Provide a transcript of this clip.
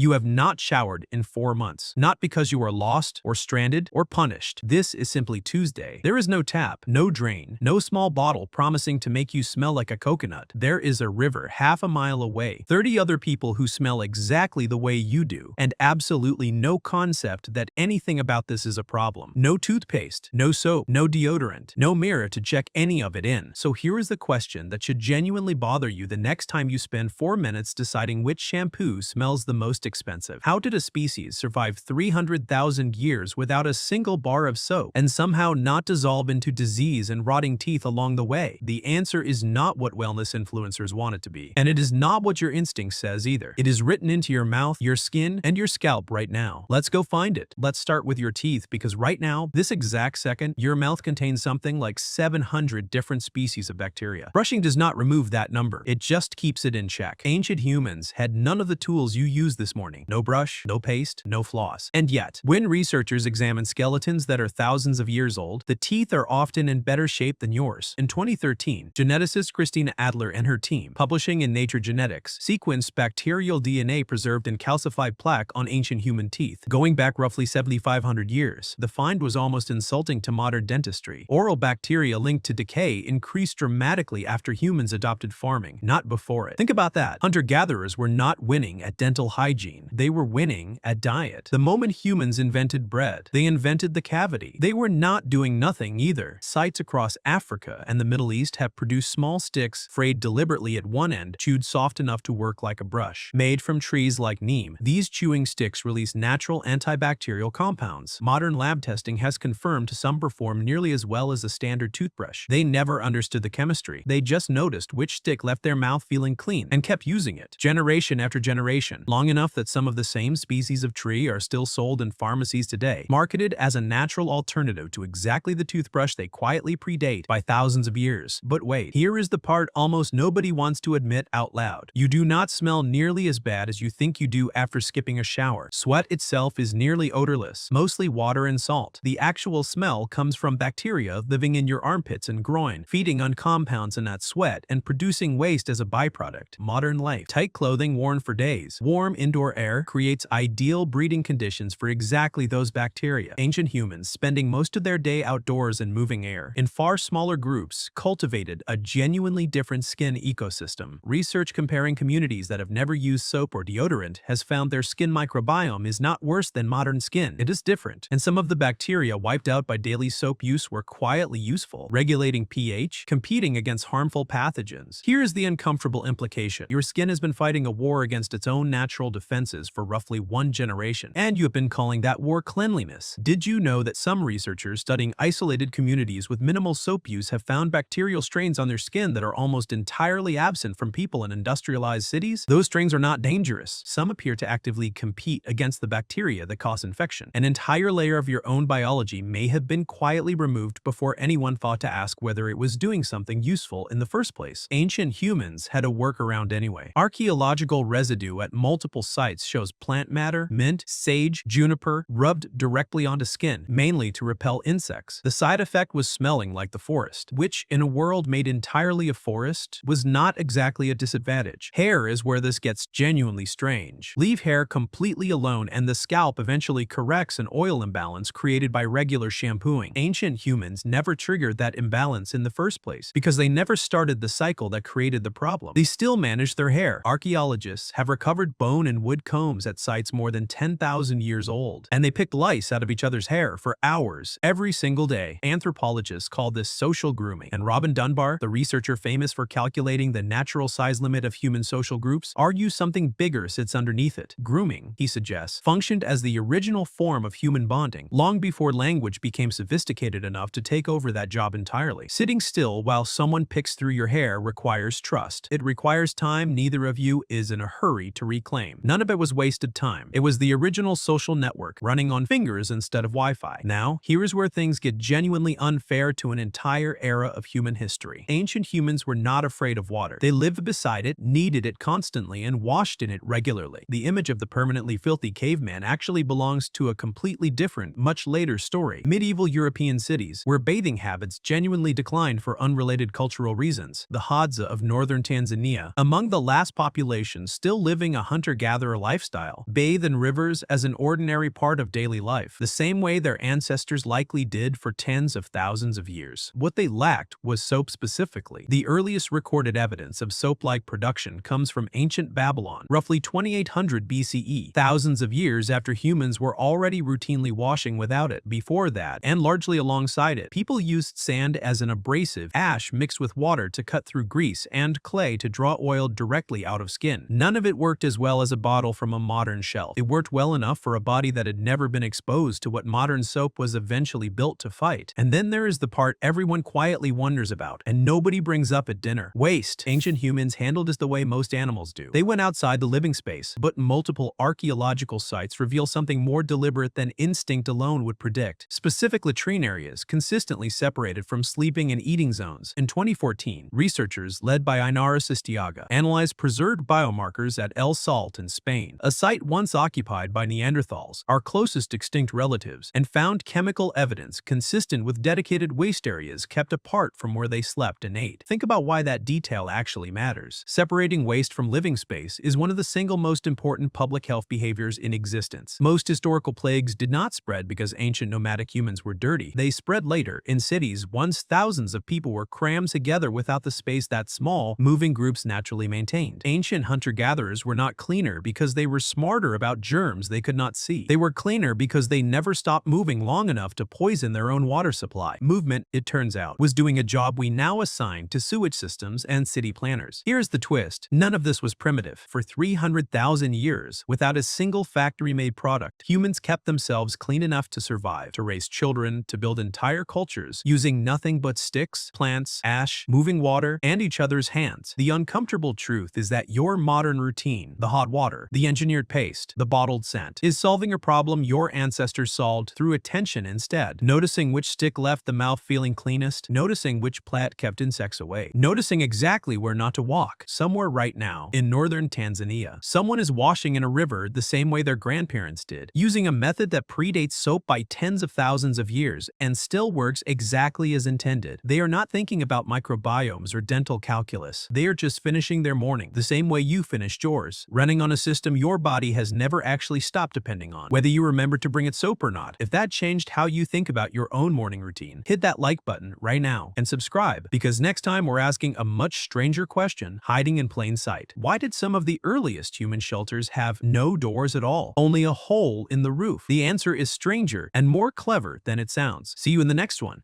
You have not showered in 4 months. Not because you are lost or stranded or punished. This is simply Tuesday. There is no tap, no drain, no small bottle promising to make you smell like a coconut. There is a river half a mile away, 30 other people who smell exactly the way you do, and absolutely no concept that anything about this is a problem. No toothpaste, no soap, no deodorant, no mirror to check any of it in. So here is the question that should genuinely bother you the next time you spend 4 minutes deciding which shampoo smells the most expensive. How did a species survive 300,000 years without a single bar of soap and somehow not dissolve into disease and rotting teeth along the way? The answer is not what wellness influencers want it to be. And it is not what your instinct says either. It is written into your mouth, your skin, and your scalp right now. Let's go find it. Let's start with your teeth, because right now, this exact second, your mouth contains something like 700 different species of bacteria. Brushing does not remove that number. It just keeps it in check. Ancient humans had none of the tools you use this morning. No brush, no paste, no floss. And yet, when researchers examine skeletons that are thousands of years old, the teeth are often in better shape than yours. In 2013, geneticist Christina Adler and her team, publishing in Nature Genetics, sequenced bacterial DNA preserved in calcified plaque on ancient human teeth, going back roughly 7,500 years. The find was almost insulting to modern dentistry. Oral bacteria linked to decay increased dramatically after humans adopted farming, not before it. Think about that. Hunter-gatherers were not winning at dental hygiene. They were winning at diet. The moment humans invented bread, they invented the cavity. They were not doing nothing either. Sites across Africa and the Middle East have produced small sticks frayed deliberately at one end, chewed soft enough to work like a brush. Made from trees like neem, these chewing sticks release natural antibacterial compounds. Modern lab testing has confirmed some perform nearly as well as a standard toothbrush. They never understood the chemistry. They just noticed which stick left their mouth feeling clean and kept using it, generation after generation, long enough that some of the same species of tree are still sold in pharmacies today, marketed as a natural alternative to exactly the toothbrush they quietly predate by thousands of years. But wait, here is the part almost nobody wants to admit out loud. You do not smell nearly as bad as you think you do after skipping a shower. Sweat itself is nearly odorless, mostly water and salt. The actual smell comes from bacteria living in your armpits and groin, feeding on compounds in that sweat and producing waste as a byproduct. Modern life. Tight clothing worn for days. Warm indoor air creates ideal breeding conditions for exactly those bacteria. Ancient humans, spending most of their day outdoors and moving air, in far smaller groups, cultivated a genuinely different skin ecosystem. Research comparing communities that have never used soap or deodorant has found their skin microbiome is not worse than modern skin. It is different. And some of the bacteria wiped out by daily soap use were quietly useful, regulating pH, competing against harmful pathogens. Here is the uncomfortable implication. Your skin has been fighting a war against its own natural defenses for roughly 1 generation, and you have been calling that war cleanliness. Did you know that some researchers studying isolated communities with minimal soap use have found bacterial strains on their skin that are almost entirely absent from people in industrialized cities? Those strains are not dangerous. Some appear to actively compete against the bacteria that cause infection. An entire layer of your own biology may have been quietly removed before anyone thought to ask whether it was doing something useful in the first place. Ancient humans had a workaround anyway. Archaeological residue at multiple sites shows plant matter, mint, sage, juniper, rubbed directly onto skin, mainly to repel insects. The side effect was smelling like the forest, which, in a world made entirely of forest, was not exactly a disadvantage. Hair is where this gets genuinely strange. Leave hair completely alone and the scalp eventually corrects an oil imbalance created by regular shampooing. Ancient humans never triggered that imbalance in the first place because they never started the cycle that created the problem. They still managed their hair. Archaeologists have recovered bone and wood combs at sites more than 10,000 years old, and they picked lice out of each other's hair for hours every single day. Anthropologists call this social grooming, and Robin Dunbar, the researcher famous for calculating the natural size limit of human social groups, argues something bigger sits underneath it. Grooming, he suggests, functioned as the original form of human bonding, long before language became sophisticated enough to take over that job entirely. Sitting still while someone picks through your hair requires trust. It requires time neither of you is in a hurry to reclaim. None of it was wasted time. It was the original social network, running on fingers instead of Wi-Fi. Now, here is where things get genuinely unfair to an entire era of human history. Ancient humans were not afraid of water. They lived beside it, needed it constantly, and washed in it regularly. The image of the permanently filthy caveman actually belongs to a completely different, much later story. Medieval European cities, where bathing habits genuinely declined for unrelated cultural reasons. The Hadza of northern Tanzania, among the last populations still living a hunter-gatherer regular lifestyle, bathe in rivers as an ordinary part of daily life, the same way their ancestors likely did for tens of thousands of years. What they lacked was soap specifically. The earliest recorded evidence of soap-like production comes from ancient Babylon, roughly 2800 BCE, thousands of years after humans were already routinely washing without it. Before that, and largely alongside it, people used sand as an abrasive, ash mixed with water to cut through grease, and clay to draw oil directly out of skin. None of it worked as well as a bottle from a modern shelf. It worked well enough for a body that had never been exposed to what modern soap was eventually built to fight. And then there is the part everyone quietly wonders about, and nobody brings up at dinner. Waste. Ancient humans handled it the way most animals do. They went outside the living space, but multiple archaeological sites reveal something more deliberate than instinct alone would predict. Specific latrine areas consistently separated from sleeping and eating zones. In 2014, researchers led by Ainara Sistiaga analyzed preserved biomarkers at El Salt in Spain, a site once occupied by Neanderthals, our closest extinct relatives, and found chemical evidence consistent with dedicated waste areas kept apart from where they slept and ate. Think about why that detail actually matters. Separating waste from living space is one of the single most important public health behaviors in existence. Most historical plagues did not spread because ancient nomadic humans were dirty. They spread later in cities once thousands of people were crammed together without the space that small, moving groups naturally maintained. Ancient hunter-gatherers were not cleaner because they were smarter about germs they could not see. They were cleaner because they never stopped moving long enough to poison their own water supply. Movement, it turns out, was doing a job we now assign to sewage systems and city planners. Here's the twist. None of this was primitive. For 300,000 years, without a single factory-made product, humans kept themselves clean enough to survive, to raise children, to build entire cultures, using nothing but sticks, plants, ash, moving water, and each other's hands. The uncomfortable truth is that your modern routine, the hot water, the engineered paste, the bottled scent, is solving a problem your ancestors solved through attention instead. Noticing which stick left the mouth feeling cleanest, noticing which plant kept insects away, noticing exactly where not to walk. Somewhere right now, in northern Tanzania, someone is washing in a river the same way their grandparents did, using a method that predates soap by tens of thousands of years and still works exactly as intended. They are not thinking about microbiomes or dental calculus. They are just finishing their morning the same way you finished yours, running on a system your body has never actually stopped depending on, whether you remember to bring it soap or not. If that changed how you think about your own morning routine, hit that like button right now and subscribe, because next time we're asking a much stranger question hiding in plain sight. Why did some of the earliest human shelters have no doors at all? Only a hole in the roof. The answer is stranger and more clever than it sounds. See you in the next one.